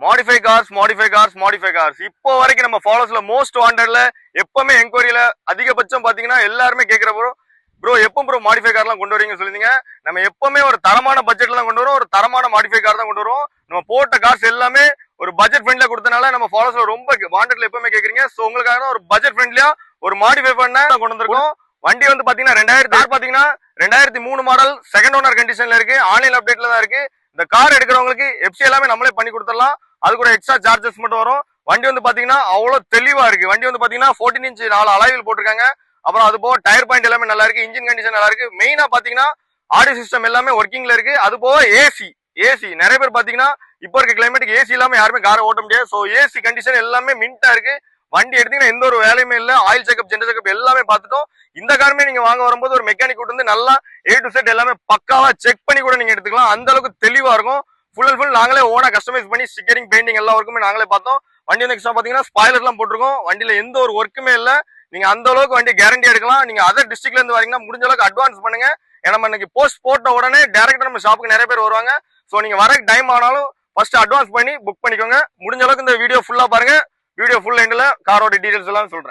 Modify cars இப்போ வரைக்கும் நம்ம ஃபாலோஸ்ல மோஸ்ட் வாண்டட்ல எப்பவுமே என்கொயரியில அதிகபட்சம் பாத்தீங்கன்னா எல்லாருமே கேட்கிற ப்ரோ எப்போ ப்ரோ மாடிஃபை கார்லாம் கொண்டு வரீங்கன்னு சொல்லிருந்தீங்க. நம்ம எப்பவுமே ஒரு தரமான பட்ஜெட்ல தான் கொண்டு வரோம், ஒரு தரமான மாடிஃபை கார் தான் கொண்டு வரோம். நம்ம போட்ட காசு எல்லாமே ஒரு பட்ஜெட் ஃப்ரெண்ட்லியா கொடுத்தனால நம்ம ஃபாலோஸ்ல ரொம்ப வாண்டட்ல எப்பவுமே கேக்குறீங்க. சோ உங்களுக்காக ஒரு பட்ஜெட் ஃப்ரெண்ட்லியா ஒரு மாடிஃபை பண்ண கொண்டு வந்திருக்கோம். வண்டி வந்து பாத்தீங்கன்னா 2003 மாடல் செகண்ட் ஓனர் கண்டிஷன்ல இருக்கு. ஆன்லைன் அப்டேட்ல தான் இருக்கு. இந்த கார் எடுக்கிறவங்களுக்கு எஃப்சி எல்லாமே நம்மளே பண்ணி கொடுத்துடலாம். அதுக்கு ஒரு எக்ஸ்ட்ரா சார்ஜஸ் மட்டும் வரும். வண்டி வந்து பாத்தீங்கன்னா அவ்வளவு தெளிவா இருக்கு. வண்டி வந்து பாத்தீங்கன்னா 14 இன்ச் 4 அலாய்வில் போட்டிருக்காங்க. அப்புறம் அது போக டயர் பாயிண்ட் எல்லாமே நல்லா இருக்கு. இன்ஜின் கண்டிஷன் நல்லா இருக்கு. மெயினா பாத்தீங்கன்னா ஆடியோ சிஸ்டம் எல்லாமே ஒர்க்கிங்ல இருக்கு. அது போக ஏசி நிறைய பேர் பாத்தீங்கன்னா இப்போ இருக்க கிளைமேட்டுக்கு ஏசி இல்லாம யாருமே காரை ஓட்ட முடியாது. சோ ஏசி கண்டிஷன் எல்லாமே மின்டா இருக்கு. வண்டி எடுத்தீங்கன்னா எந்த ஒரு வேலையுமே இல்ல. ஆயில் செக்அப் ஜென்ரல் செக்அப் எல்லாமே பார்த்துட்டோம். இந்த காருமே நீங்க வாங்க வரும்போது ஒரு மெக்கானிக் கூட்டு வந்து நல்லா A to Z எல்லாமே பக்காவா செக் பண்ணி கூட நீங்க எடுத்துக்கலாம். அந்த அளவுக்கு தெளிவா இருக்கும். ஃபுல் அண்ட் ஃபுல் நாங்களே ஓனா கஸ்டமைஸ் பண்ணி ஸ்டிக்கரிங் பெயிண்டிங் எல்லா ஒர்க்குமே நாங்களே பார்த்தோம். வண்டி வந்து எக்ஸ்ட்ரா பாத்தீங்கன்னா ஸ்பாய்லர் எல்லாம் போட்டிருக்கோம். வண்டியில எந்த ஒரு ஒர்க்குமே இல்ல. நீங்க அந்த அளவுக்கு வண்டி கேரண்டி எடுக்கலாம். நீங்க அதர் டிஸ்ட்ரிக்ட்ல இருந்து வரீங்கன்னா முடிஞ்ச அளவுக்கு அட்வான்ஸ் பண்ணுங்க. ஏன்னா நம்ம இன்னைக்கு போஸ்ட் போட்ட உடனே டைரக்டா நம்ம ஷாப்புக்கு நிறைய பேர் வருவாங்க. சோ நீங்க வர டைம் ஆனாலும் ஃபர்ஸ்ட் அட்வான்ஸ் பண்ணி புக் பண்ணிக்கோங்க. முடிஞ்ச அளவுக்கு இந்த வீடியோ ஃபுல்லா பாருங்க. வீடியோ ஃபுல் எண்ட்ல காரோட டீடைல்ஸ் எல்லாம் சொல்றேன்.